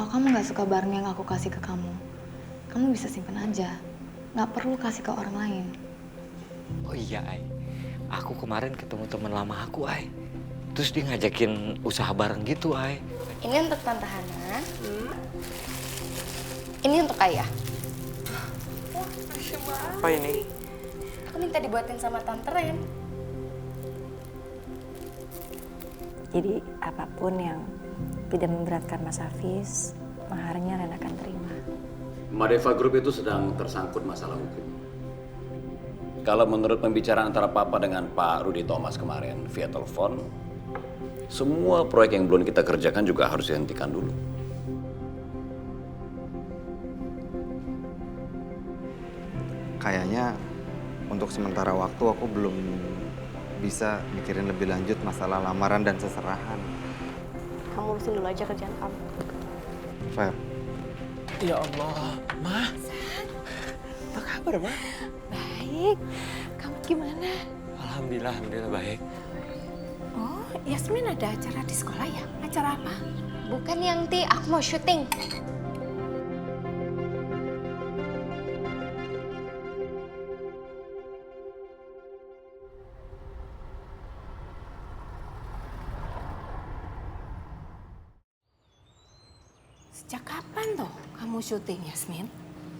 kamu nggak suka barang yang aku kasih ke kamu, kamu bisa simpen aja. Nggak perlu kasih ke orang lain. Oh iya, Ai. Aku kemarin ketemu teman lama aku, Ai. Terus dia ngajakin usaha bareng gitu, Ai. Ini untuk Tante Hana. Ini untuk Ayah. Apa ini? Aku minta dibuatin sama Tante Ren. Jadi apapun yang tidak memberatkan Mas Hafiz, maharnya Ren akan terima. Madeva Group itu sedang tersangkut masalah hukum. Kalau menurut pembicaraan antara Papa dengan Pak Rudi Thomas kemarin via telepon, semua proyek yang belum kita kerjakan juga harus dihentikan dulu. Kayaknya untuk sementara waktu aku belum bisa mikirin lebih lanjut masalah lamaran dan seserahan. Kamu urusin dulu aja kerjaan kamu. Fer, Ya Allah, Ma. Apa kabar, Ma? Baik, kamu gimana? Alhamdulillah baik. Oh, Yasmin ada acara di sekolah ya? Acara apa? Bukan Yanti, aku mau syuting. Sejak kapan tuh kamu syuting, Yasmin?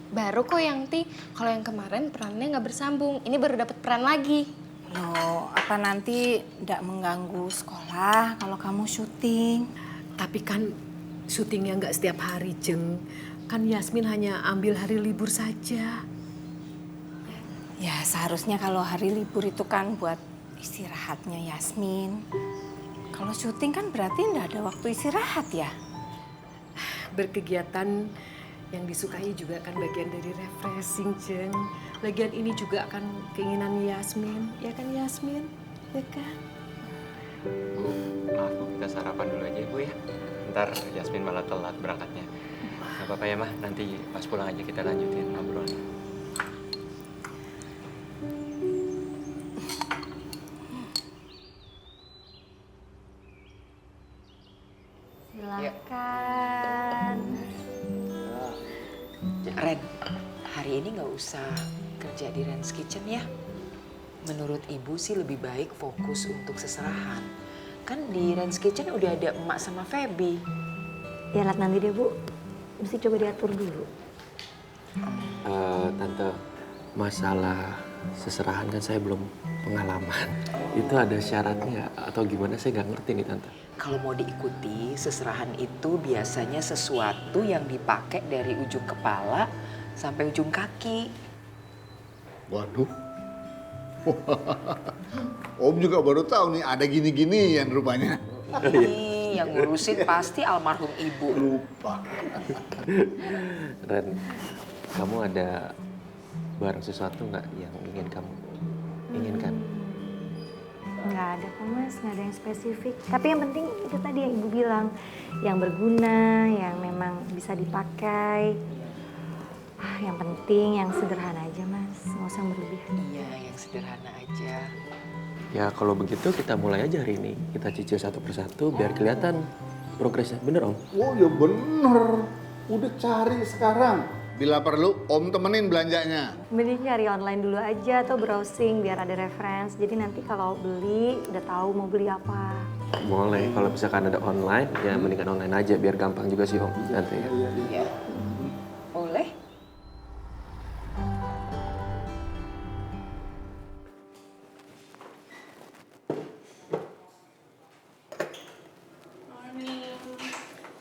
Baru kok Yanti, kalau yang kemarin perannya nggak bersambung. Ini baru dapat peran lagi. Loh, apa nanti tidak mengganggu sekolah kalau kamu syuting? Tapi kan syutingnya nggak setiap hari, Jeng. Kan Yasmin hanya ambil hari libur saja. Ya, seharusnya kalau hari libur itu kan buat istirahatnya Yasmin. Kalau syuting kan berarti tidak ada waktu istirahat ya? Berkegiatan yang disukai juga kan bagian dari refreshing, Jeng. Lagian ini juga kan keinginan Yasmin. Ya kan, Yasmin? Ya kan? Bu, maaf Bu, kita sarapan dulu aja Bu ya. Ntar Yasmin malah telat berangkatnya. Gak apa-apa ya Mah, nanti pas pulang aja kita lanjutin ngobrolnya. Silakan. Ren, hari ini nggak usah kerja di Ren's Kitchen ya. Menurut ibu sih lebih baik fokus untuk seserahan. Kan di Ren's Kitchen udah ada emak sama Feby. Ya lihat nanti deh Bu, mesti coba diatur dulu. Tante, masalah seserahan kan saya belum pengalaman. Itu ada syaratnya atau gimana saya nggak ngerti nih Tante. Kalau mau diikuti, seserahan itu biasanya sesuatu yang dipakai dari ujung kepala sampai ujung kaki. Waduh. Om juga baru tahu nih ada gini-ginian rupanya. Ih, yang ngurusin pasti almarhum ibu. Lupa. Ren, kamu ada barang sesuatu nggak yang ingin kamu inginkan? Nggak ada kok Mas, nggak ada yang spesifik. Tapi yang penting itu tadi yang Ibu bilang, yang berguna, yang memang bisa dipakai. Yang penting yang sederhana aja Mas, nggak usah berlebihan. Iya, yang sederhana aja. Ya kalau begitu kita mulai aja hari ini. Kita cicil satu persatu biar kelihatan progresnya. Bener Om? Oh ya bener. Udah cari sekarang. Bila perlu, Om temenin belanjanya. Mending cari online dulu aja atau browsing biar ada reference. Jadi nanti kalau beli udah tahu mau beli apa. Boleh, kalau misalkan ada online, ya mendingan online aja biar gampang juga sih Om nanti ya. Iya. Boleh.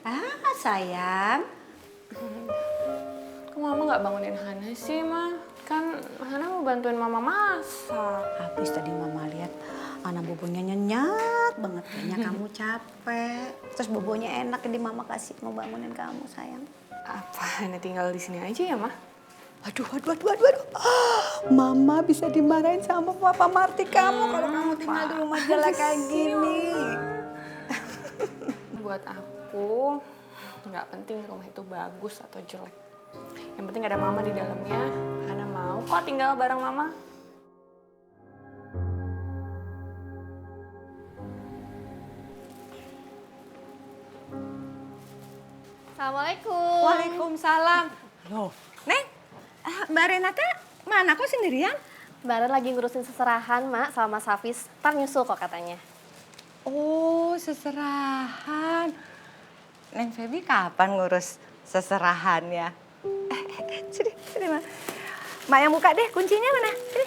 Ah, sayang. Kok Mama nggak bangunin Hana sih, Ma? Kan Hana mau bantuin Mama masak. Habis tadi Mama lihat Ana bobonya nyenyak banget. Kayaknya kamu capek. Terus bobonya enak jadi Mama kasih mau bangunin kamu, sayang. Apa Hana tinggal di sini aja ya, Ma? Waduh. Mama bisa dimarahin sama Papa Marti kamu kalau kamu tinggal di rumah jelek kayak gini. Buat aku, nggak penting rumah itu bagus atau jelek. Yang penting ada Mama di dalamnya. Hana mau kok tinggal bareng Mama. Assalamualaikum. Waalaikumsalam. Loh, Neng, Mbak Renata mana kok sendirian? Mbak Ren lagi ngurusin seserahan, Mak, sama Mas Hafiz. Ntar nyusul kok katanya. Oh, seserahan. Neng Feby kapan ngurus seserahannya? Sini, Mak. Mak yang buka deh, kuncinya mana? Sini.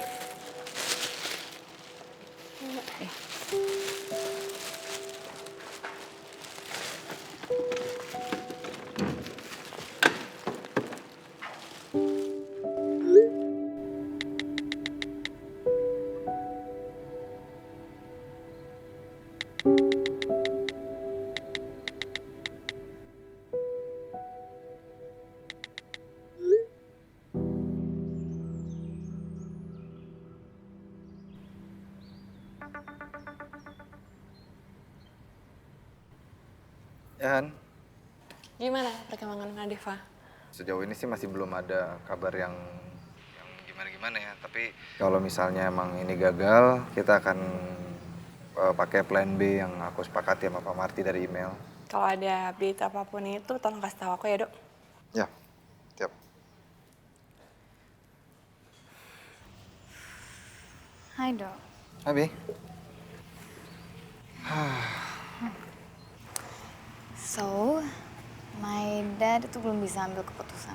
Yan, Gimana perkembangan Nadeva? sejauh ini sih masih belum ada kabar yang gimana-gimana ya. Tapi kalau misalnya emang ini gagal, kita akan pakai plan B yang aku sepakati sama Pak Marty dari email. Kalau ada update apapun itu, tolong kasih tahu aku ya, Dok. Ya, siap. Hai, Dok. Abi. So, my dad itu belum bisa ambil keputusan.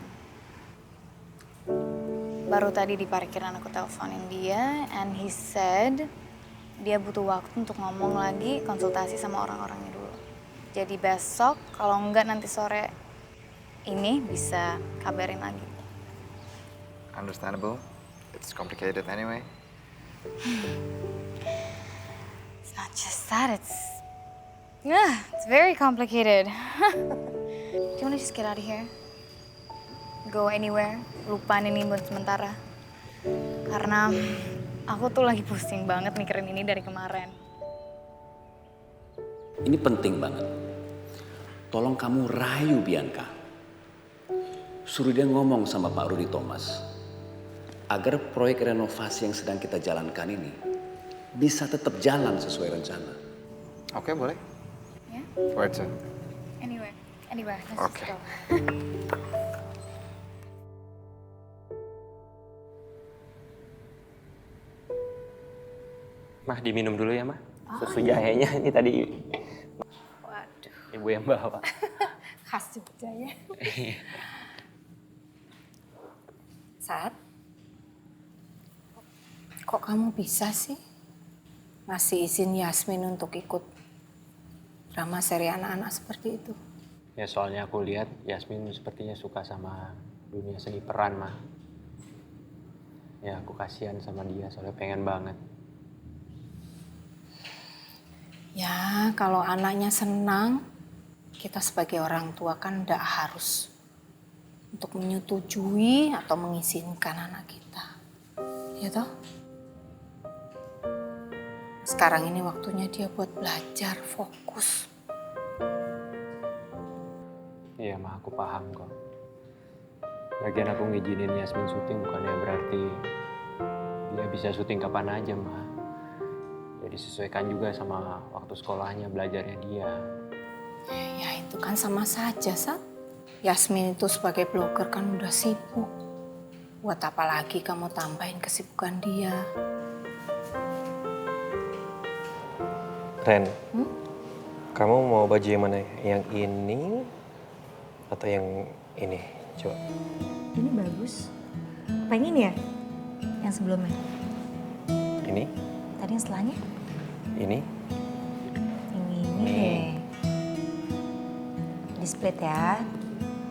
Baru tadi di parkiran aku teleponin dia, and he said dia butuh waktu untuk ngomong lagi, konsultasi sama orang-orangnya dulu. Jadi besok, kalau enggak nanti sore ini bisa kabarin lagi. Understandable. It's complicated anyway. It's not just that, it's very complicated. Do you wanna just get out of here? Go anywhere, lupain ini buat sementara. Karena aku tuh lagi pusing banget mikirin ini dari kemarin. Ini penting banget. Tolong kamu rayu Bianca. Suruh dia ngomong sama Pak Rudi Thomas. Agar proyek renovasi yang sedang kita jalankan ini bisa tetap jalan sesuai rencana. Oke, boleh. Ya? Where to? Anywhere. Let's Oke. just go. Mah, diminum dulu ya, Mah. Susu jahenya ini tadi Waduh, ibu yang bawa. khas Jogja ya. Sat, kok kamu bisa sih ngasih izin Yasmin untuk ikut drama seri anak-anak seperti itu? Ya soalnya aku lihat Yasmin sepertinya suka sama dunia seni peran, Mah. Ya aku kasihan sama dia soalnya pengen banget. Ya, kalau anaknya senang, kita sebagai orang tua kan nggak harus untuk menyetujui atau mengizinkan anak kita. Ya toh? Sekarang ini waktunya dia buat belajar, fokus. Iya, Mah, aku paham kok. Lagian aku ngizinin Yasmin syuting bukannya berarti dia bisa syuting kapan aja, Mah. Jadi sesuaikan juga sama waktu sekolahnya, belajarnya dia. Ya itu kan sama saja, Sat. Yasmin itu sebagai blogger kan udah sibuk. Buat apa lagi kamu tambahin kesibukan dia? Ren, kamu mau baju yang mana? Yang ini atau yang ini? Coba. Ini bagus. Apa yang ini ya? Yang sebelumnya? Ini? Tadi yang setelahnya? Ini? Yang ini deh. Di split ya.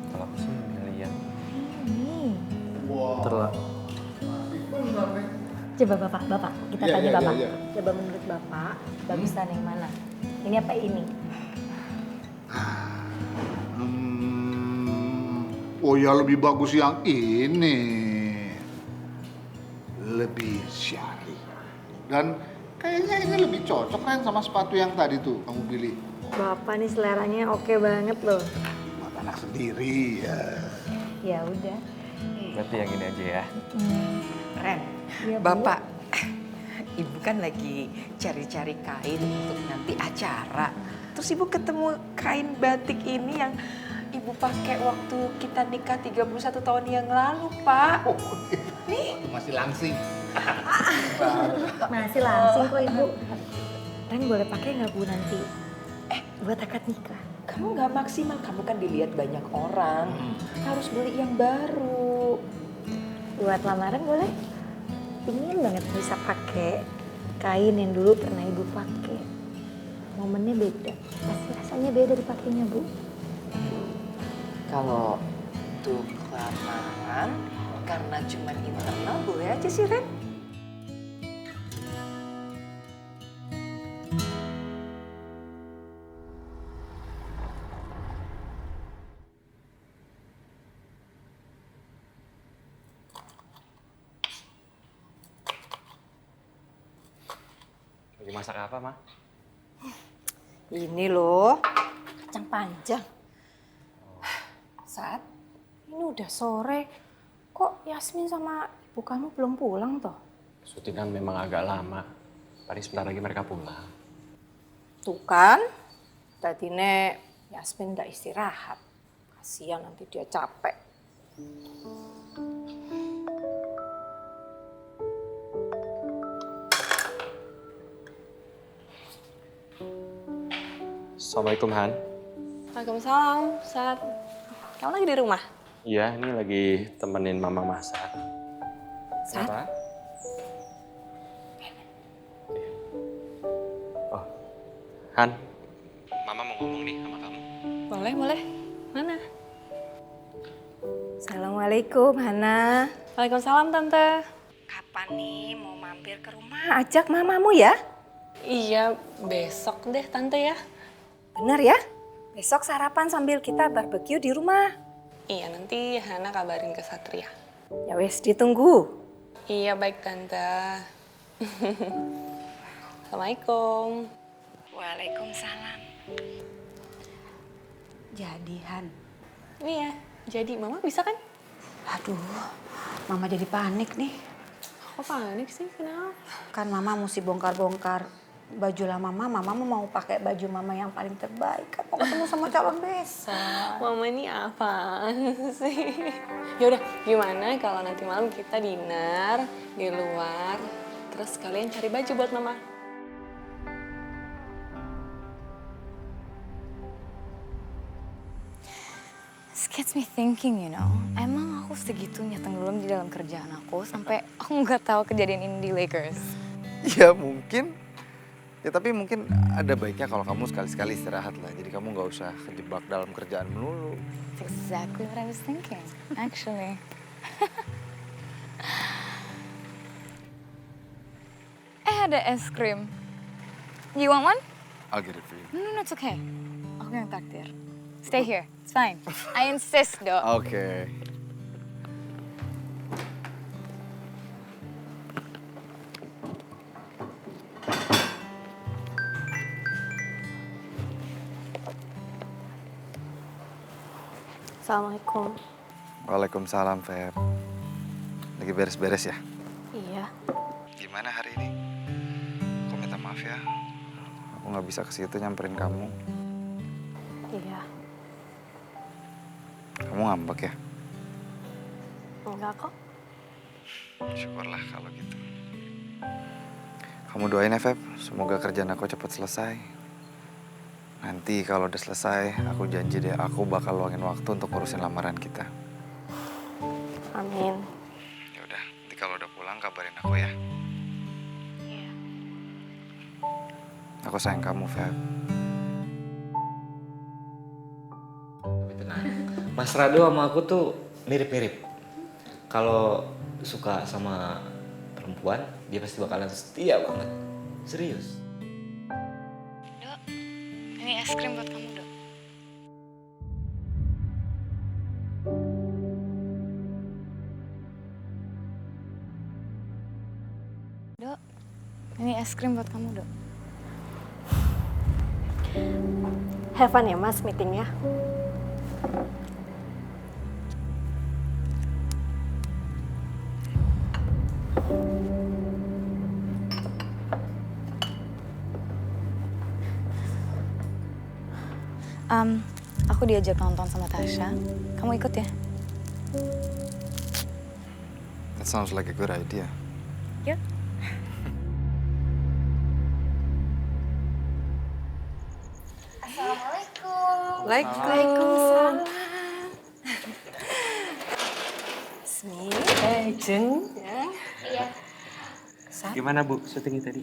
Kalau aku sih milih yang Ini. terlalu. Coba Bapak. Kita Iya, tanya iya, Bapak. iya. Coba menurut Bapak, bagusan yang mana? Ini apa ini? Oh ya lebih bagus yang ini. Lebih syari. Dan kayaknya ini lebih cocok kan sama sepatu yang tadi tuh kamu pilih. Bapak nih seleranya oke banget loh. Buat anak sendiri ya. Ya udah. Berarti yang ini aja ya. Ren, Iya, Bu. Bapak, Ibu kan lagi cari-cari kain untuk nanti acara. Terus Ibu ketemu kain batik ini yang Ibu Ibu pakai waktu kita nikah 31 tahun yang lalu, Pak. Nih. Masih langsing. Masih langsing kok Ibu. Ren boleh pakai nggak Bu nanti? Buat akad nikah. Kamu nggak maksimal, kamu kan dilihat banyak orang. Harus beli yang baru. Buat lamaran boleh? Ingin banget bisa pakai kain yang dulu pernah Ibu pakai. Momennya beda, pasti rasanya beda dipakainya Bu. Kalau untuk lamaran, karena cuma internal, boleh aja sih, Ren. Lagi masak apa, Ma? Ini loh, kacang panjang. Saat ini udah sore, kok Yasmin sama ibu kamu belum pulang toh? Syuting kan memang agak lama. Paling sebentar lagi mereka pulang. Tuh kan, tadi nek Yasmin nggak istirahat. Kasihan nanti dia capek. Assalamualaikum, Han. Waalaikumsalam, Sat. Kamu lagi di rumah? Iya, ini lagi temenin Mama masak. Sat? Apa? Oh, Han. Mama mau ngomong nih sama kamu. Boleh, boleh. Mana? Assalamualaikum, Hana. Waalaikumsalam, Tante. Kapan nih mau mampir ke rumah? Ajak mamamu ya. Iya, besok deh, Tante ya. Bener ya? Besok sarapan sambil kita barbeque di rumah. Iya, nanti Hana kabarin ke Satria. Ya wes, ditunggu. Iya, baik, Tante. Assalamualaikum. Waalaikumsalam. Jadi, Han. Iya, jadi Mama bisa kan? Aduh, Mama jadi panik nih. Kok panik sih? Kenapa? Kan Mama mesti bongkar-bongkar baju lama Mama. Mama mau pakai baju Mama yang paling terbaik. Kan mau ketemu sama calon besan. Mama ini apaan sih? Yaudah, gimana kalau nanti malam kita dinner di luar, terus kalian cari baju buat Mama? This gets me thinking, you know. Emang aku segitunya tenggelam di dalam kerjaan aku sampai aku nggak tahu kejadian ini di Lakers. Ya mungkin. Ya tapi mungkin ada baiknya kalau kamu sekali-sekali istirahat lah. Jadi kamu nggak usah kejebak dalam kerjaan melulu. That's exactly what I was thinking, actually. Ada es krim. You want one? I'll get it for you. No, it's okay. Aku yang takdir. Stay here, it's fine. I insist, dok. Oke. Assalamualaikum. Waalaikumsalam, Feb. Lagi beres-beres ya? Iya. Gimana hari ini? Aku minta maaf ya. Aku nggak bisa ke situ nyamperin kamu. Iya. Kamu ngambek ya? Enggak kok. Syukurlah kalau gitu. Kamu doain ya, Feb. Semoga kerjaan aku cepat selesai. Nanti kalau udah selesai, aku janji deh aku bakal luangin waktu untuk ngurusin lamaran kita. Amin. Ya udah, nanti kalau udah pulang kabarin aku ya. Iya. Aku sayang kamu, Feb. Mas Rado sama aku tuh mirip-mirip. Kalau suka sama perempuan, dia pasti bakalan setia banget. Serius. Dok, ini es krim buat kamu, dok. Dok, ini es krim buat kamu, dok. Have fun ya, Mas, meetingnya. Aku diajak nonton sama Tasha. Kamu ikut ya? That sounds like a good idea. Yuk. Assalamualaikum. Waalaikumsalam. Jeng. Iya. Gimana Bu syutingnya tadi?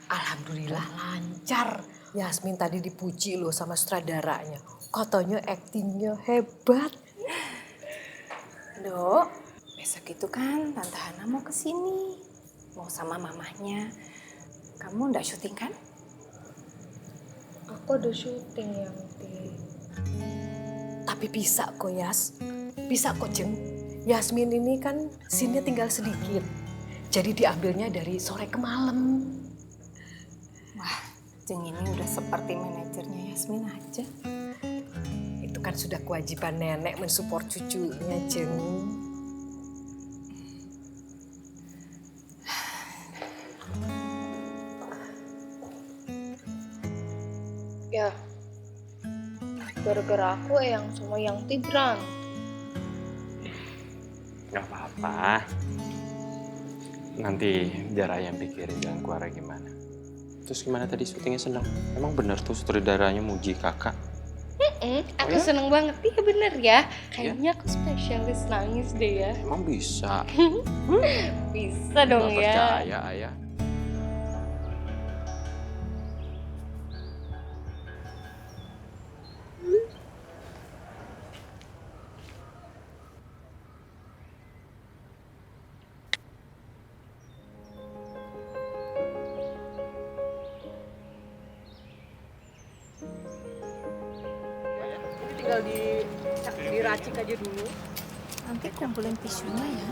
Alhamdulillah lancar. Yasmin tadi dipuji loh sama sutradaranya. Katanya aktingnya hebat. Dok, besok itu kan Tante Hana mau kesini. Mau sama mamahnya. Kamu udah syuting kan? Aku udah syuting ya, Ti. Tapi bisa kok Yas. Bisa kok Jeng. Yasmin ini kan scene-nya tinggal sedikit. Jadi diambilnya dari sore ke malam. Wah, Jeng ini udah seperti manajernya Yasmin aja. Itu kan sudah kewajiban nenek mensupport cucunya, Jeng. Ya, gara-gara aku yang sama yang Tibran. Gak apa-apa. Nanti biar ayam pikirin jalan keluarnya gimana. Terus gimana tadi syutingnya seneng? Emang bener tuh sutradaranya muji kakak? Aku seneng banget. Iya bener ya. Kayaknya aku spesialis nangis deh ya. Emang bisa? Bisa dong Nggak ya. percaya ayah. Tinggal diracik aja dulu. Nanti kumpulin tisunya ya.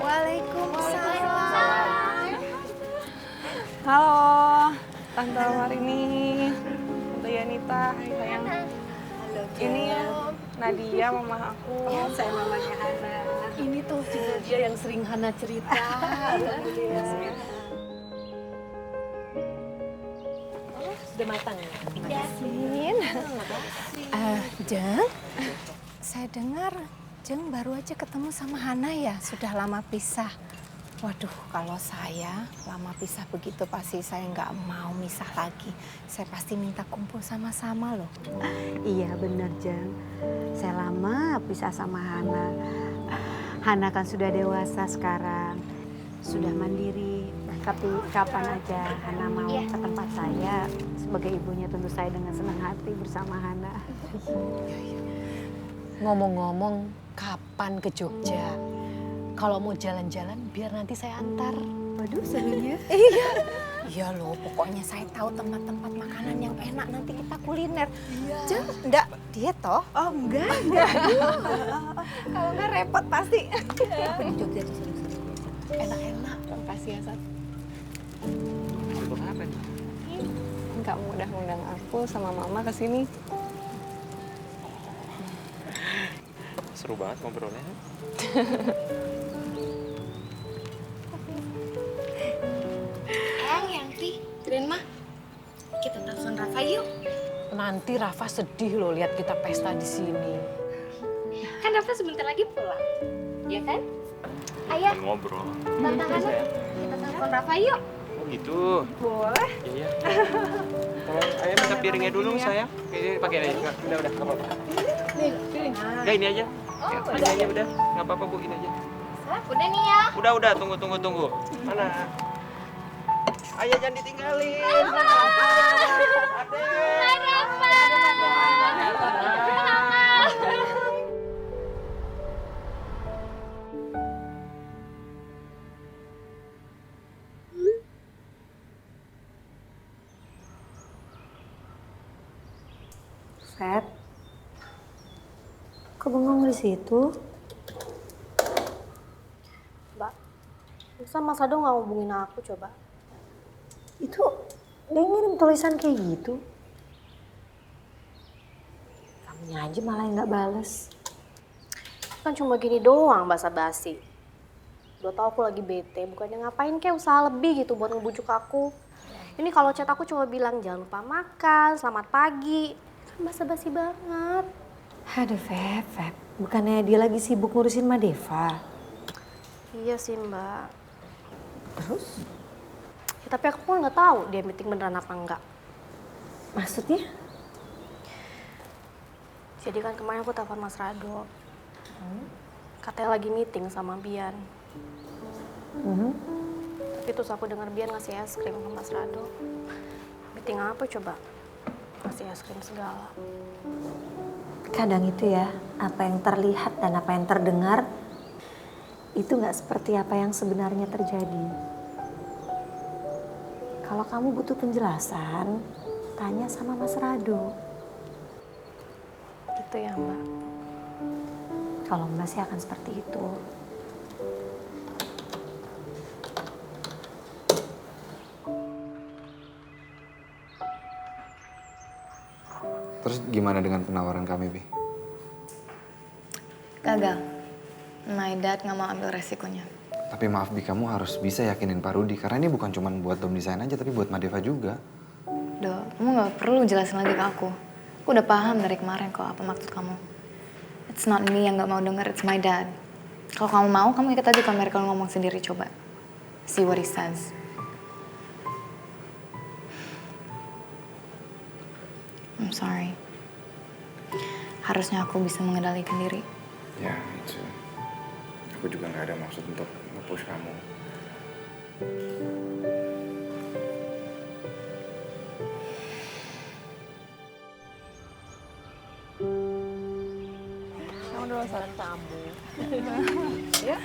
Waalaikumsalam. Halo, Tante Marini, Tante Yanita, hai sayang. Halo, Ini ya Nadia, mama aku. saya mamanya Hana. Ini tuh juga dia yang sering Hana cerita. Sudah matang ya? Yasmin. Jeng, saya dengar Jeng baru aja ketemu sama Hana ya, sudah lama pisah. Waduh, kalau saya lama pisah begitu pasti saya nggak mau misah lagi. Saya pasti minta kumpul sama-sama loh. Iya bener Jeng, saya lama pisah sama Hana. Hana kan sudah dewasa sekarang, sudah mandiri. Tapi kapan aja Hana mau ke tempat saya, sebagai ibunya tentu saya dengan senang hati bersama Hana. Ngomong-ngomong, kapan ke Jogja? Kalau mau jalan-jalan, biar nanti saya antar. Waduh serunya. Iya. Iya loh, pokoknya saya tahu tempat-tempat makanan yang enak, nanti kita kuliner. Iya. Jeng, enggak diet toh? Oh enggak. Kalau enggak repot pasti. Apa di Jogja itu seru-seru? Enak-enak. Makasih ya, Sat. Untuk apa nih? Kamu udah ngundang aku sama mama ke sini. Seru banget ngobrolnya. Yanti, Grandma, kita telepon Rafa yuk. Nanti Rafa sedih loh lihat kita pesta di sini. Kan Rafa sebentar lagi pulang, ya kan? Ayah, Ngobrol. Tante Hana, kita telepon Rafa yuk. Oh gitu. Boleh. Iya. Tolong ayah minta piringnya dulu sayang. Ini pakai aja. Udah, nggak apa-apa. Udah ini aja. Ini aja udah. Nggak apa-apa Bu, ini aja. Udah nih ya. Udah. Tunggu. Mana? Ayah jangan ditinggalin. Feb, kok bengong di situ? Mbak, masa Mas Ado nggak hubungin aku coba? Itu dia ngirim tulisan kayak gitu. Kamunya aja malah nggak bales. Kan cuma gini doang basa-basi. Udah tau aku lagi bete, bukannya ngapain kayak usaha lebih gitu buat ngebujuk aku. Ini kalau chat aku cuma bilang jangan lupa makan, selamat pagi. Basa-basi banget. Aduh, Feb. Bukannya dia lagi sibuk ngurusin Madeva? Iya sih Mbak. Terus? Ya, tapi aku kan nggak tahu dia meeting beneran apa enggak. Maksudnya? Jadi kan kemarin aku telepon Mas Rado. Katanya lagi meeting sama Bian. Tapi terus aku dengar Bian ngasih es krim ke Mas Rado. Meeting apa coba? Ngasih es krim segala. Kadang itu ya, apa yang terlihat dan apa yang terdengar itu nggak seperti apa yang sebenarnya terjadi. Kalau kamu butuh penjelasan, tanya sama Mas Rado. Gitu ya Mbak. Kalau Mbak sih akan seperti itu. Terus gimana dengan penawaran kami, Bi? Gagal. My dad nggak mau ambil resikonya. Tapi maaf, Bi, kamu harus bisa yakinin Pak Rudi. Karena ini bukan cuma buat Dom Design aja, tapi buat Madeva juga. Do, kamu nggak perlu jelasin lagi ke aku. Aku udah paham dari kemarin kok apa maksud kamu. It's not me yang nggak mau denger, it's my dad. Kalau kamu mau, kamu ikut aja ke Amerika ngomong sendiri coba. See what he says. I'm sorry. Harusnya aku bisa mengendalikan diri. Ya, itu. Aku juga nggak ada maksud untuk nge-push kamu. Kamu dulu saran tamu. Ya.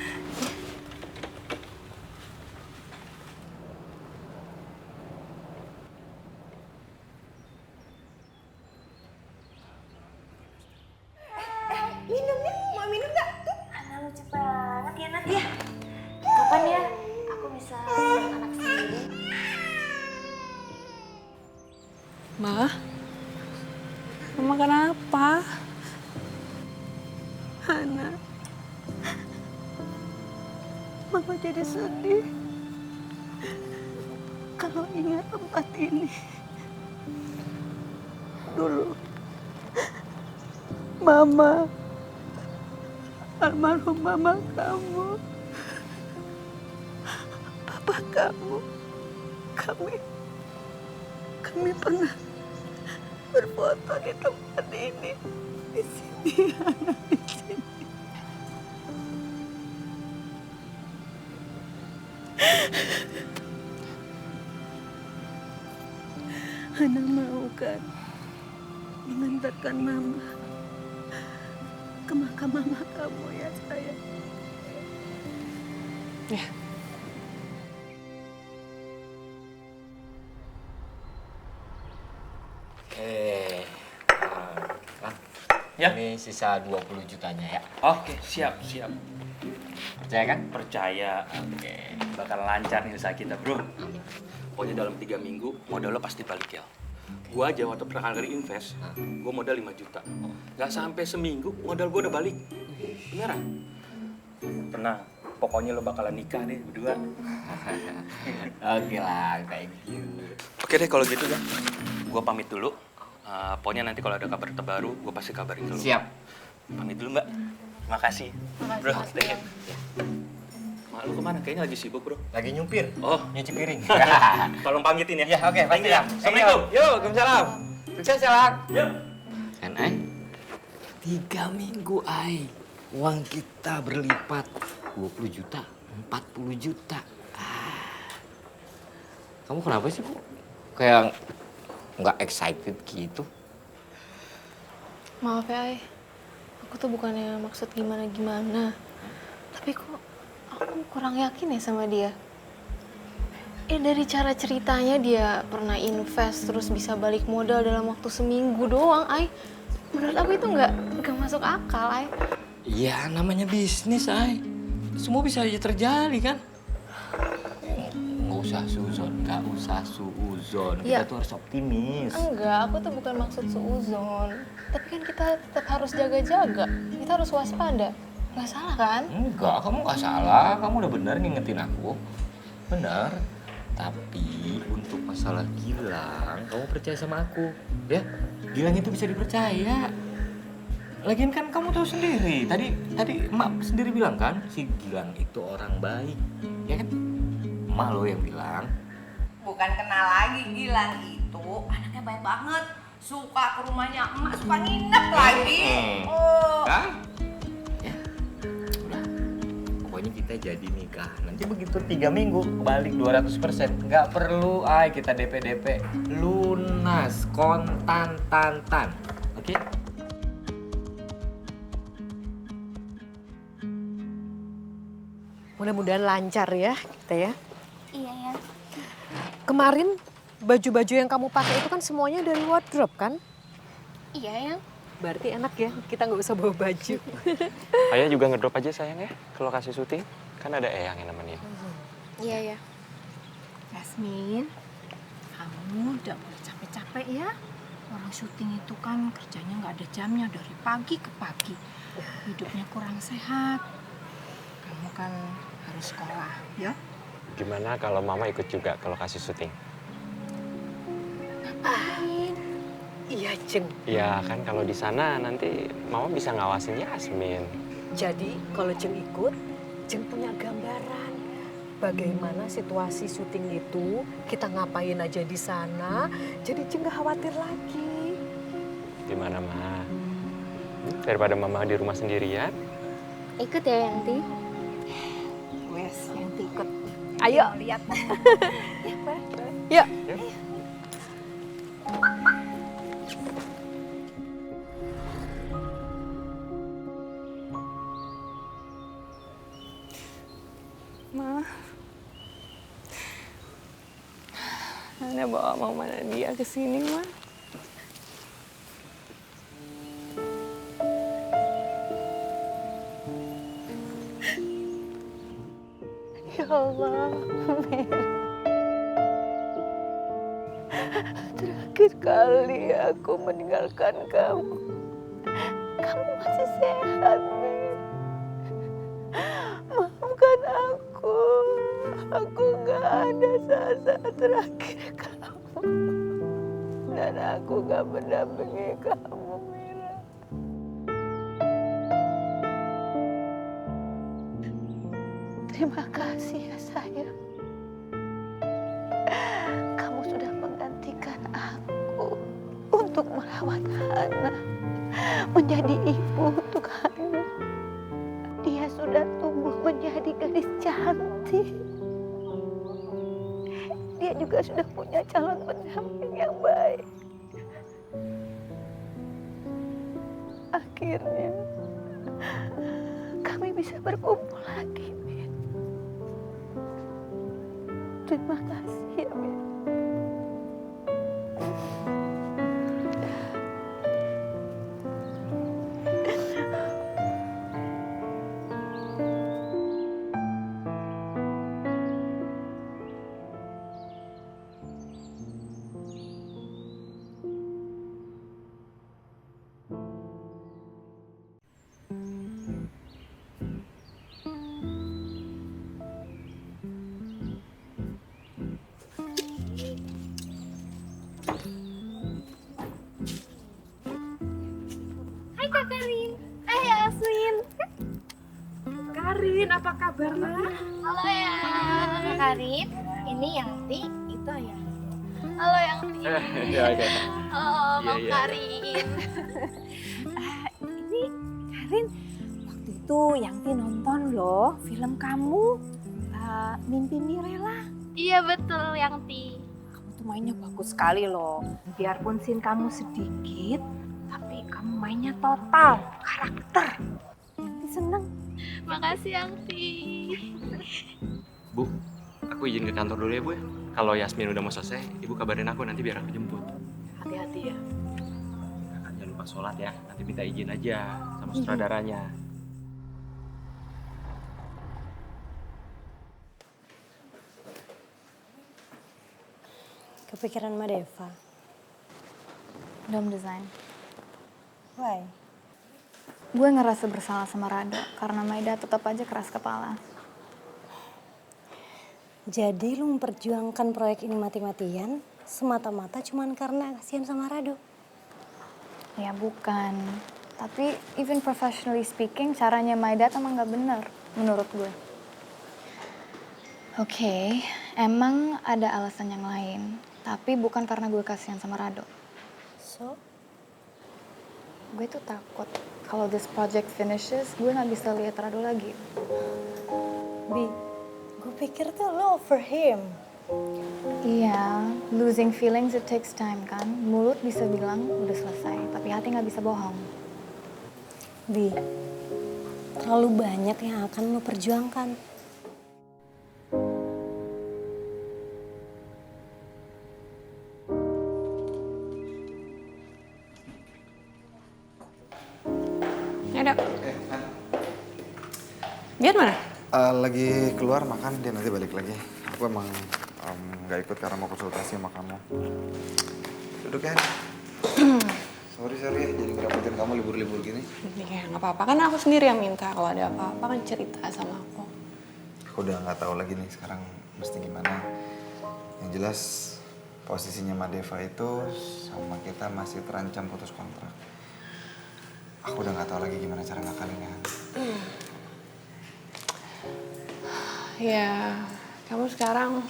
Minumnya, mau minum nggak? Anak lucu banget ya, Nat. Iya. Kapan ya aku bisa lihat anak sendiri? Ma, Mama kenapa? Hana, Mama jadi sedih kalau ingat tempat ini. Dulu, Mama, almarhum Mama kamu, Papa kamu, kami pernah berfoto di tempat ini. Di sini, anak di sini. Hana mau kan mengantarkan Mama ke makam Mama kamu ya sayang. Ya. Lang. Ya. Ini sisa 20 jutanya ya. Oke, siap. Percaya kan? Percaya. Oke. Bakal lancar nih usaha kita, bro. Pokoknya dalam 3 minggu modal lo pasti balik ya. Gua aja waktu pertama kali invest, gua modal 5 juta. Gak sampai seminggu modal gua udah balik. Beneran? Tenang, pokoknya lo bakalan nikah deh berdua. Oke lah, thank you. Oke deh kalau gitu kan. Gua pamit dulu. Pokoknya nanti kalau ada kabar terbaru, gua pasti kabarin dulu. Siap. Pamit dulu, Mbak. Makasih. Bro, thank you. Mak lu kemana? Kayaknya lagi sibuk, bro. Lagi nyupir. Oh, nyuci piring. Tolong pamitin ya. Ya, oke, pasti ya. Assalamualaikum. Yuk, waalaikumsalam. Sukses ya, Lang. Yuk. Kan, Ay? 3 minggu, Ay. Uang kita berlipat. 20 juta, 40 juta. Kamu kenapa sih, Bu? Kayak nggak excited gitu. Maaf ya, Ay. Aku tuh bukannya maksud gimana-gimana. Tapi kok aku kurang yakin ya sama dia. Dari cara ceritanya dia pernah invest terus bisa balik modal dalam waktu seminggu doang, Ay. Menurut aku itu nggak masuk akal, Ay. Iya, namanya bisnis, Ay. Semua bisa aja terjadi, kan? Nggak usah suuzon. Ya. Kita tuh harus optimis. Enggak, aku tuh bukan maksud suuzon. Tapi kan kita tetap harus jaga-jaga. Kita harus waspada. Nggak salah kan? Enggak, kamu nggak salah. Kamu udah bener ngingetin aku. Bener. Tapi untuk masalah Gilang, kamu percaya sama aku, ya? Gilang itu bisa dipercaya. Lagian kan kamu tahu sendiri. Tadi emak sendiri bilang kan, si Gilang itu orang baik, ya kan? Emak lo yang bilang. Bukan kenal lagi, Gilang itu anaknya baik banget. Suka ke rumahnya emak, suka nginep lagi. Oh. Kan? Ya, udah. Pokoknya kita jadi nikah. Nanti begitu 3 minggu balik 200%. Nggak perlu kita DP. Lunas, kontan. Oke? Mudah-mudahan lancar ya kita ya. Iya ya. Kemarin baju-baju yang kamu pakai itu kan semuanya dari wardrobe kan? Iya ya. Berarti enak ya, kita nggak usah bawa baju. Ayah juga ngedrop aja sayang ya ke lokasi syuting. Kan ada Eyang yang nemenin. Iya ya. Yasmin, kamu udah boleh capek-capek ya. Orang syuting itu kan kerjanya nggak ada jamnya dari pagi ke pagi. Hidupnya kurang sehat. Kamu kan harus sekolah, ya? Gimana kalau Mama ikut juga ke lokasi syuting? Ngapain? Iya, Jeng. Iya kan kalau di sana nanti Mama bisa ngawasin Yasmin. Jadi kalau Jeng ikut, Jeng punya gambaran bagaimana situasi syuting itu, kita ngapain aja di sana, jadi Jeng gak khawatir lagi. Gimana, Ma? Daripada Mama di rumah sendirian. Ikut ya, Yanti. Wes, yang ikut. Ayo. Lihat. Yuk. Ma, Anda bawa Mama Nadia ke sini, Ma. Ya Allah, Mel. Terakhir kali aku meninggalkan kamu. Kamu masih sehat, Mel. Maafkan aku. Aku gak ada saat-saat terakhir kamu. Dan aku gak mendampingi kamu, Mel. Terima kasih ya sayang. Kamu sudah menggantikan aku untuk merawat Hana, menjadi ibu untuk Hana. Dia sudah tumbuh menjadi gadis cantik. Dia juga sudah punya calon pendamping yang baik. Akhirnya kami bisa berkumpul lagi, Min. Terima kasih ya, Min. Hai Kak Karin. Hai Yasmin. Karin, apa kabarnya? Halo ya. Kak Karin, ini Yanti, itu Yanti. Halo Yanti. Iya, iya. Halo Bang Iya, iya. Karin. Ini Karin, waktu itu Yanti nonton loh film kamu, Mimpi Mirella. Iya betul Yanti. Kamu tuh mainnya bagus sekali loh. Biarpun scene kamu sedikit, tapi kamu mainnya total, karakter. Yanti seneng. Makasih Yanti. Bu, aku izin ke kantor dulu ya, Bu ya. Kalau Yasmin udah mau selesai, Ibu kabarin aku nanti biar aku jemput. Hati-hati ya. Jangan lupa sholat ya, nanti minta izin aja sama sutradaranya. Kepikiran Mbak Deva? Dom design. Why? Gue ngerasa bersalah sama Rado karena Maida tetap aja keras kepala. Jadi lu memperjuangkan proyek ini mati-matian semata-mata cuman karena kasihan sama Rado? Ya bukan. Tapi even professionally speaking, caranya my dad emang gak bener menurut gue. Oke, emang ada alasan yang lain. Tapi bukan karena gue kasihan sama Rado. So? Gue tuh takut kalau this project finishes, gue gak bisa lihat Rado lagi. Bi, gue pikir tuh lo over him. Iya, losing feelings it takes time kan. Mulut bisa bilang udah selesai, tapi hati gak bisa bohong. Bi, terlalu banyak yang akan lo perjuangkan. Ada. Biar mana? Lagi keluar makan, dia nanti balik lagi. Aku emang nggak ikut karena mau konsultasi sama kamu. Duduk ya. sorry ya, jadi ngerepotin kamu libur-libur gini. Ya nggak apa-apa, kan aku sendiri yang minta. Kalau ada apa-apa kan cerita sama aku. Aku udah nggak tahu lagi nih sekarang mesti gimana. Yang jelas posisinya Madeva itu sama kita masih terancam putus kontrak. Aku udah nggak tahu lagi gimana cara ngakalinnya. Ya, kamu sekarang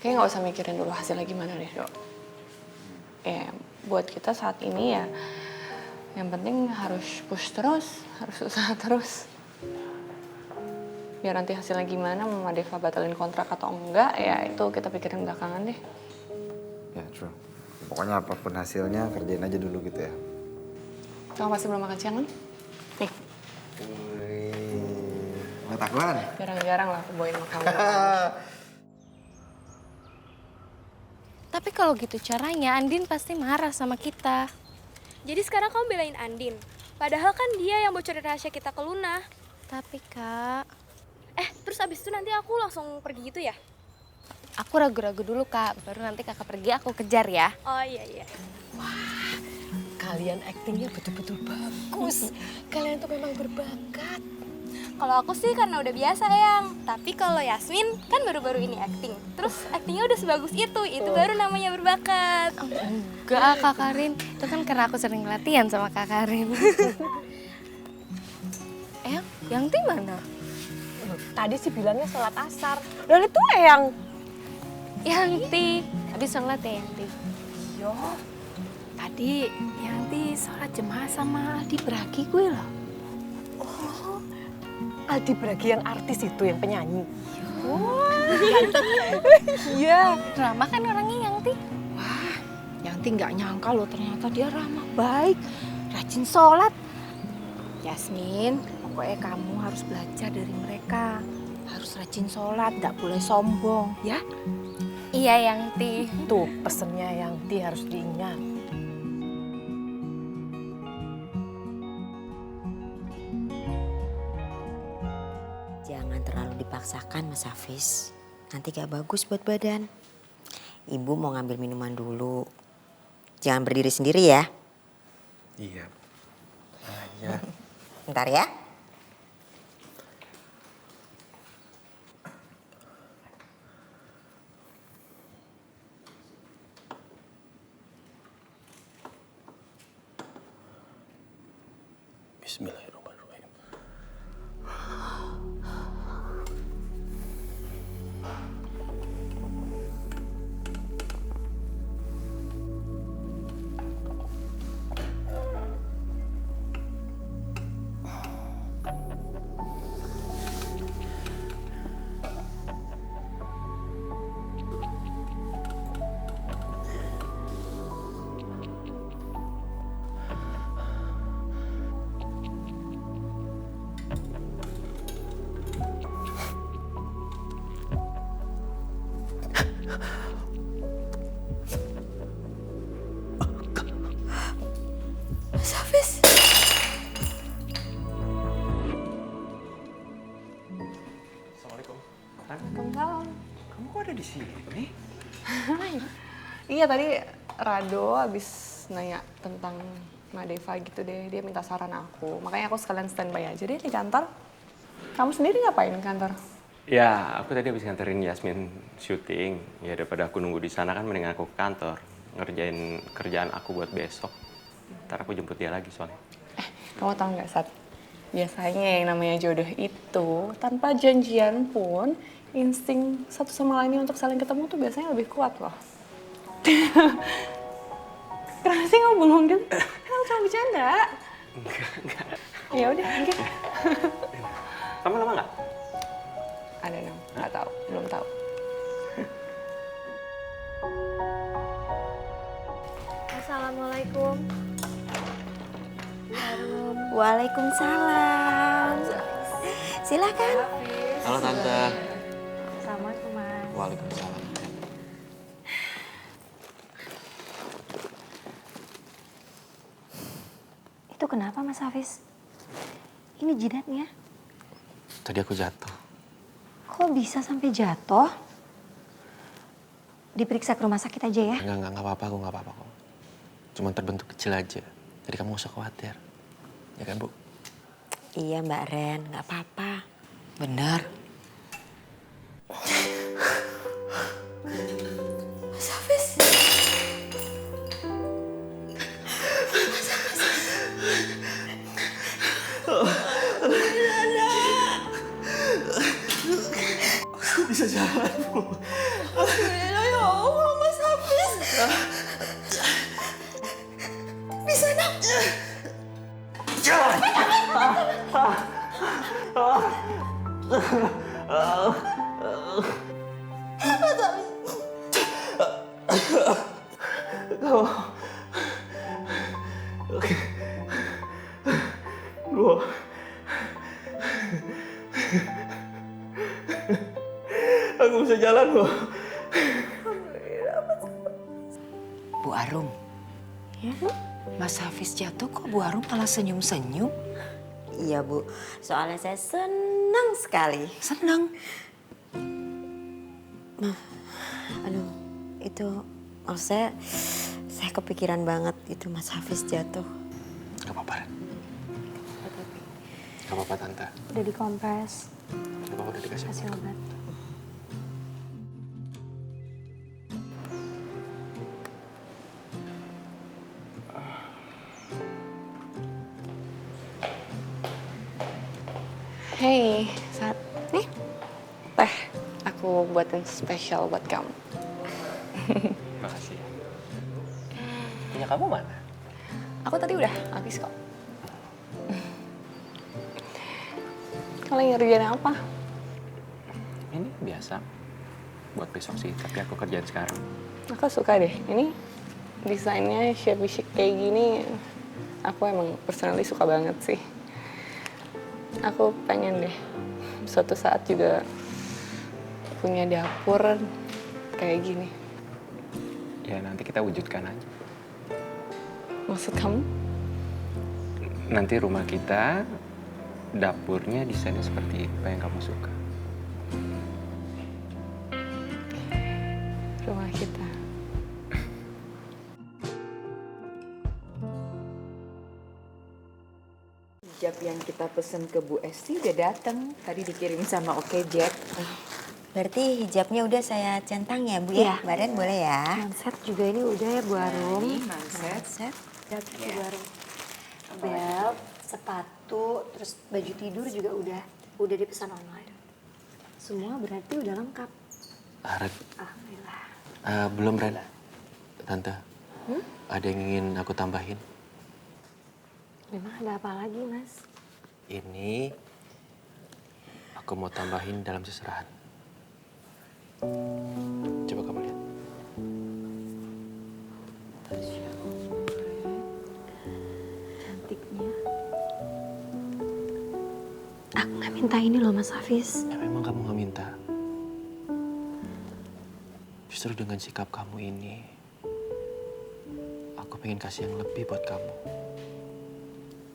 kayaknya nggak usah mikirin dulu hasilnya gimana deh, Dok. Ya, buat kita saat ini ya, yang penting harus push terus, harus usaha terus. Biar nanti hasilnya gimana, Mama Deva batalin kontrak atau enggak, ya itu kita pikirin belakangan deh. Ya, true. Pokoknya apapun hasilnya kerjain aja dulu gitu ya. Kamu pasti belum makan siang kan? Nih. Pengetahuan. Jarang-jarang lah aku bawain makanan. Tapi kalau gitu caranya, Andin pasti marah sama kita. Jadi sekarang kamu belain Andin. Padahal kan dia yang bocorin rahasia kita ke Luna. Tapi Kak... Terus abis itu nanti aku langsung pergi gitu ya? Aku ragu-ragu dulu Kak, baru nanti kakak pergi aku kejar ya. Oh iya. Wah, kalian aktingnya betul-betul bagus. Kalian tuh memang berbakat. Kalau aku sih karena udah biasa, Yang. Tapi kalau Yasmin kan baru-baru ini akting. Terus aktingnya udah sebagus itu baru namanya berbakat. Enggak Kak Karin, itu kan karena aku sering latihan sama Kak Karin. Yang di mana? Tadi sih bilangnya sholat asar. Dan itu Yanti, tadi sholat ya Yanti? Yo, tadi Yanti sholat jemaah sama Aldi Bragi gue loh. Oh, Aldi Bragi yang artis itu, yang penyanyi. Iya, drama kan orangnya Yanti. Wah, Yanti nggak nyangka loh ternyata dia ramah baik, rajin sholat. Yasmin, pokoknya kamu harus belajar dari mereka. Harus rajin sholat, nggak boleh sombong, ya? Iya, Yanti. Tuh, pesennya Yanti harus diingat. Jangan terlalu dipaksakan, Mas Hafiz. Nanti gak bagus buat badan. Ibu mau ngambil minuman dulu. Jangan berdiri sendiri ya. Iya. Ya. Bentar ya. Bismillahirrahmanirrahim. Mas Hafiz. Assalamualaikum. Waalaikumsalam. Kamu kok ada di sini? Iya, tadi Rado abis nanya tentang Madeva gitu deh. Dia minta saran aku. Makanya aku sekalian standby aja deh di kantor. Kamu sendiri ngapain di kantor? Ya, aku tadi habis nganterin Yasmin syuting. Ya daripada aku nunggu di sana kan mendingan aku ke kantor ngerjain kerjaan aku buat besok. Ntar aku jemput dia lagi soalnya. Kamu tau nggak, Sat? Biasanya yang namanya jodoh itu tanpa janjian pun insting satu sama lainnya untuk saling ketemu tuh biasanya lebih kuat loh. Kenapa sih kamu bengong gitu? Kan cuma bercanda. Enggak. Ya udah, oke. Kamu lama nggak? Ada dong, nggak tahu, belum tahu. Assalamualaikum. Waalaikumsalam. Silakan. Halo Tante. Assalamualaikum, Mas. Waalaikumsalam. Itu kenapa, Mas Hafiz? Ini jidatnya. Tadi aku jatuh. Kok bisa sampai jatuh? Diperiksa ke rumah sakit aja ya? Enggak apa-apa, aku nggak apa-apa kok. Cuma terbentuk kecil aja. Jadi kamu gak usah khawatir. Ya kan, Bu? Iya Mbak Ren, nggak apa-apa. Benar. Mas Hafiz. Aku bisa jalan, Bu. Alhamdulillah ya Allah, Mas Hafiz. Bisa nak. Oke. Gua. Aku bisa jalan, Bu. Bu Arum. Ya? Mas Hafiz jatuh kok Bu Arum malah senyum-senyum? Iya Bu, soalnya saya senang sekali. Senang? Aduh, itu maksud saya kepikiran banget itu Mas Hafiz jatuh. Gak apa-apa, Ren. Gak apa-apa, Tante. Udah dikompres. Gak apa-apa, udah dikasih Kasih obat. Hey, Sat. Nih, teh. Aku buatin spesial buat kamu. Makasih. Punya kamu mana? Aku tadi udah habis kok. Kalau ngerjain apa? Ini biasa. Buat besok sih, tapi aku kerjaan sekarang. Aku suka deh. Ini desainnya shabby chic kayak gini. Aku emang personally suka banget sih. Aku pengen deh suatu saat juga punya dapur kayak gini. Ya nanti kita wujudkan aja. Maksud kamu? Nanti rumah kita, dapurnya desainnya seperti apa yang kamu suka. Rumah kita. Hijab yang kita pesen ke Bu Esti udah datang. Tadi dikirim sama Oke Jack. Berarti hijabnya udah saya centang ya Bu ya? Mbak Ren boleh ya? Manset juga ini udah ya Bu Arum. Ini manset. Udah Bu Arum. Belt, sepatu, terus baju tidur juga udah dipesan online. Semua berarti udah lengkap. Ren. Alhamdulillah. Belum, Ren. Tante. Ada yang ingin aku tambahin? Memang ada apa lagi, Mas? Ini aku mau tambahin dalam seserahan. Coba kamu lihat. Cantiknya. Aku nggak minta ini loh, Mas Hafiz. Ya memang kamu nggak minta. Justru dengan sikap kamu ini, aku pengen kasih yang lebih buat kamu.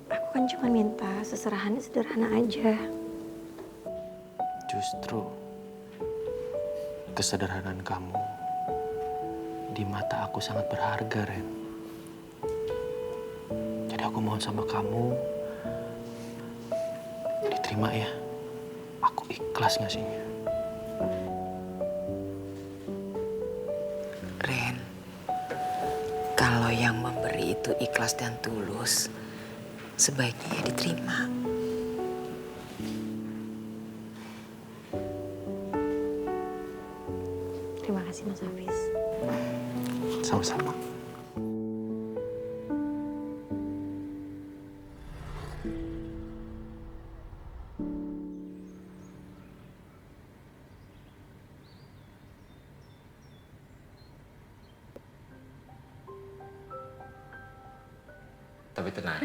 Aku kan cuma minta seserahannya sederhana aja. Justru kesederhanaan kamu di mata aku sangat berharga, Ren. Jadi aku mohon sama kamu, diterima ya. Aku ikhlas ngasihnya. Ren, kalau yang memberi itu ikhlas dan tulus, sebaiknya ya diterima. Terima kasih Mas Hafiz. Sama-sama. Tapi tenang,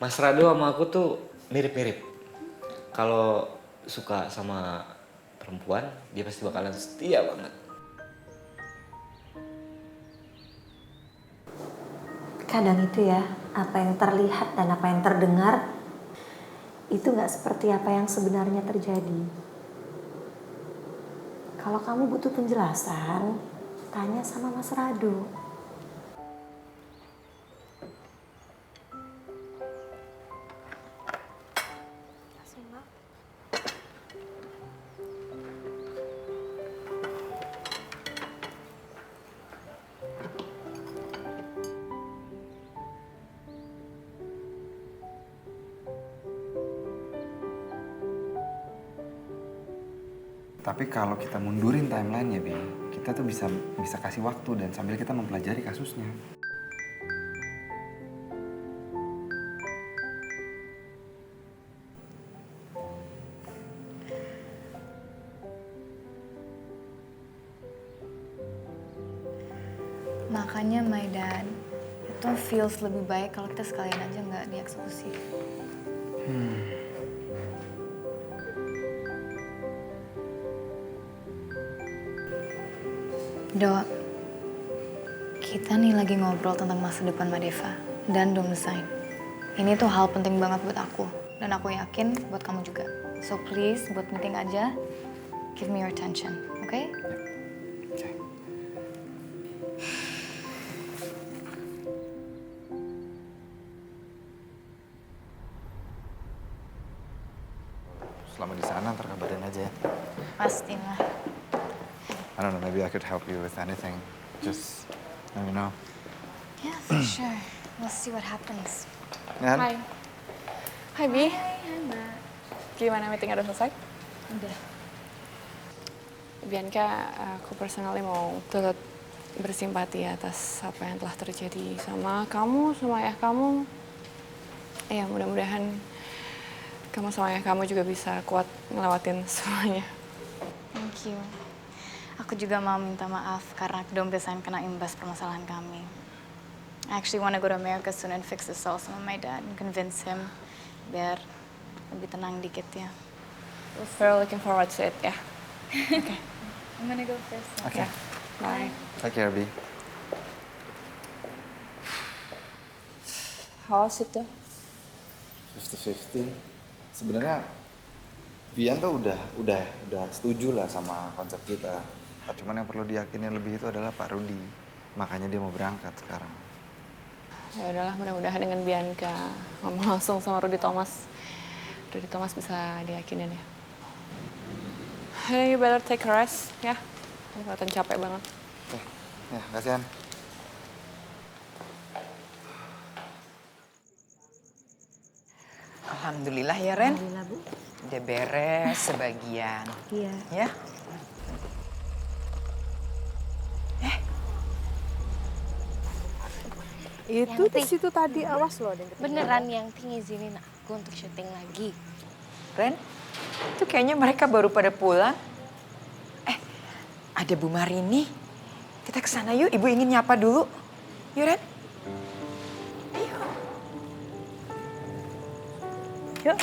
Mas Rado sama aku tuh mirip-mirip. Kalau suka sama perempuan, dia pasti bakalan setia banget. Kadang itu ya, apa yang terlihat dan apa yang terdengar itu nggak seperti apa yang sebenarnya terjadi. Kalau kamu butuh penjelasan, tanya sama Mas Rado. Tapi kalau kita mundurin timelinenya, Bi, kita tuh bisa kasih waktu dan sambil kita mempelajari kasusnya. Makanya my dad, itu feels lebih baik kalau kita sekalian aja nggak dieksekusi. Dok, kita nih lagi ngobrol tentang masa depan Mbak Deva dan dom design. Ini tuh hal penting banget buat aku, dan aku yakin buat kamu juga. So please, buat meeting aja, give me your attention, oke? Selama di sana ntar kabarin aja ya. Pastilah. I don't know, maybe I could help you with anything. Just let me know. Yeah, for sure. We'll see what happens. Yan? Hai. Hai, Bi. Gimana meetingnya udah selesai? Udah. Bianca, aku personally mau turut bersimpati atas apa yang telah terjadi sama kamu, sama ayah kamu. Ya, mudah-mudahan kamu sama ayah kamu juga bisa kuat ngelewatin semuanya. Thank you. Aku juga mau minta maaf karena dom design kena imbas permasalahan kami. I actually want to go to America soon and fix this all sama my dad and convince him biar lebih tenang dikit ya. We're looking forward to it, ya. Okay. I'm gonna go first. Okay. Bye. Take care, Bi. How was it tuh? 50-50. Sebenarnya Bian tuh udah setuju lah sama konsep kita. Cuman yang perlu diyakinin lebih itu adalah Pak Rudi. Makanya dia mau berangkat sekarang. Ya udahlah, mudah-mudahan dengan Bianca ngomong langsung sama Rudy Thomas. Rudy Thomas bisa diyakinin ya. Hey, you better take a rest, ya. Kamu kelihatan capek banget. Oke, ya kasihan. Alhamdulillah ya, Ren. Alhamdulillah, Bu. Udah beres sebagian. Iya. Ya. Itu di situ tadi, awas loh. Beneran yang ngizinin aku untuk syuting lagi. Ren, itu kayaknya mereka baru pada pulang. Ada Bu Marini. Kita ke sana yuk, Ibu ingin nyapa dulu. Yuk, Ren. Yuk.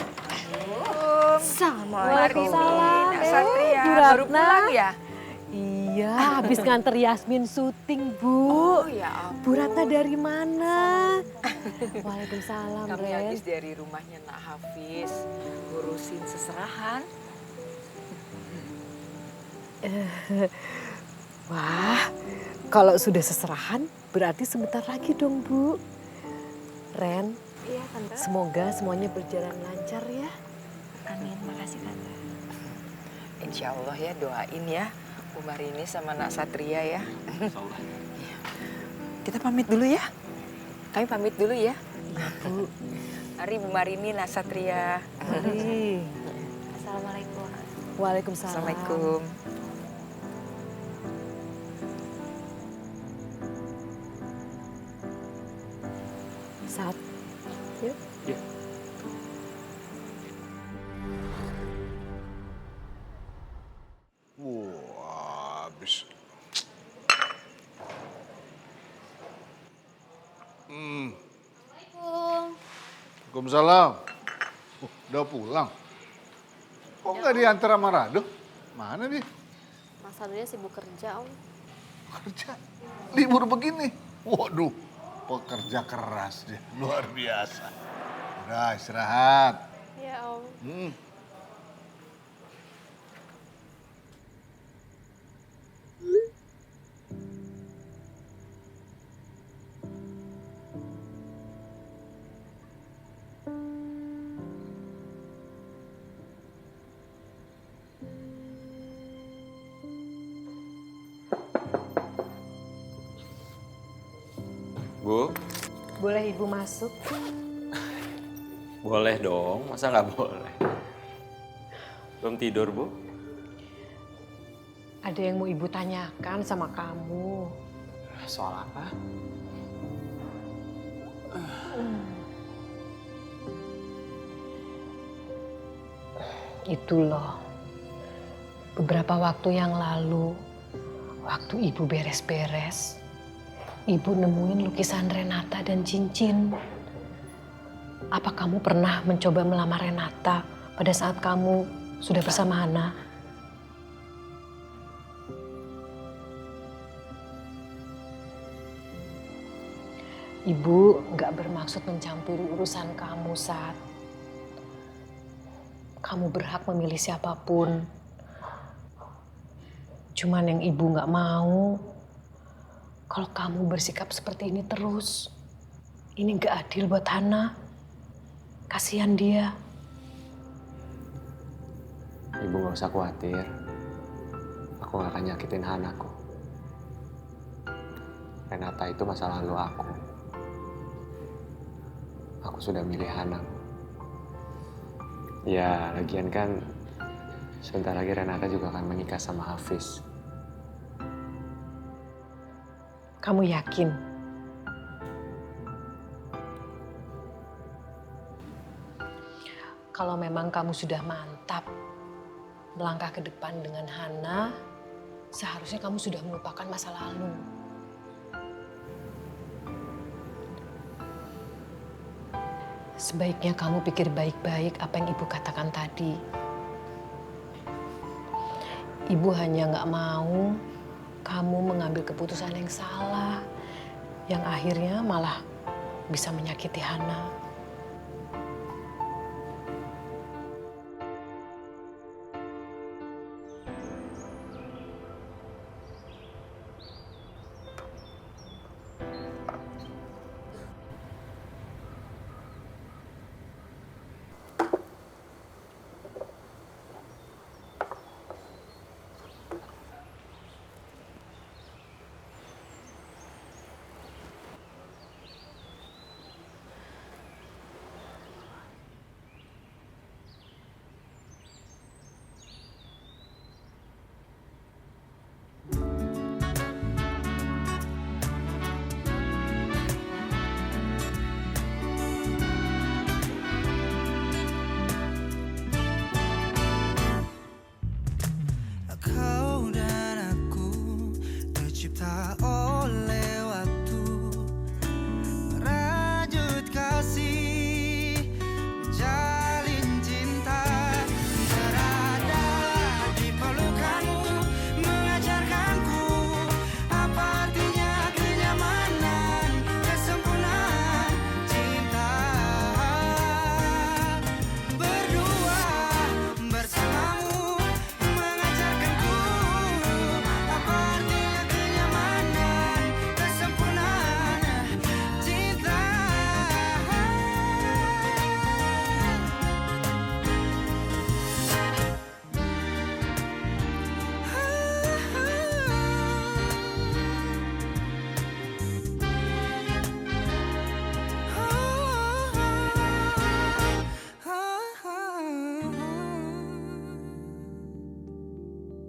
Waalaikumsalam. Satria, baru pulang ya? Iya, habis nganter Yasmin syuting, Bu. Oh, ya ampun. Bu Ratna dari mana? Waalaikumsalam, Kami Ren. habis dari rumahnya Nak Hafiz, ngurusin seserahan. Wah, kalau sudah seserahan berarti sebentar lagi dong, Bu. Ren, Iya, Tante. semoga semuanya berjalan lancar ya. Amin, makasih Tante. Insya Allah ya, doain ya Bu Marini sama Nak Satria ya. Insya Allah. Kita pamit dulu ya. Kami pamit dulu ya. Bu. Mari Bu Marini, Nak Satria. Mari. Assalamualaikum. Waalaikumsalam. Assalamualaikum. Sat. Yuk. Iya. Wah, habis. Waalaikumsalam. Udah pulang. Kok nggak diantar sama Rado? Mana dia? Mas Anunya sibuk kerja, Om. Kerja? Libur begini? Waduh, pekerja keras dia. Luar biasa. Udah istirahat. Iya, Om. Bu, Boleh Ibu masuk? boleh dong. Masa nggak boleh? Belum tidur, Bu? Ada yang mau Ibu tanyakan sama kamu. Soal apa? Itu loh. Beberapa waktu yang lalu, waktu Ibu beres-beres, Ibu nemuin lukisan Renata dan cincin. Apa kamu pernah mencoba melamar Renata pada saat kamu sudah bersama Hana? Ibu nggak bermaksud mencampuri urusan kamu, Sat. Kamu berhak memilih siapapun. Cuman yang Ibu nggak mau, kalau kamu bersikap seperti ini terus, ini gak adil buat Hana. Kasihan dia. Ibu nggak usah khawatir. Aku nggak akan nyakitin Hana kok. Renata itu masa lalu aku. Aku sudah milih Hana. Ya, lagian kan sebentar lagi Renata juga akan menikah sama Hafiz. Kamu yakin? Kalau memang kamu sudah mantap melangkah ke depan dengan Hana, seharusnya kamu sudah melupakan masa lalu. Sebaiknya kamu pikir baik-baik apa yang Ibu katakan tadi. Ibu hanya nggak mau kamu mengambil keputusan yang salah, yang akhirnya malah bisa menyakiti Hana.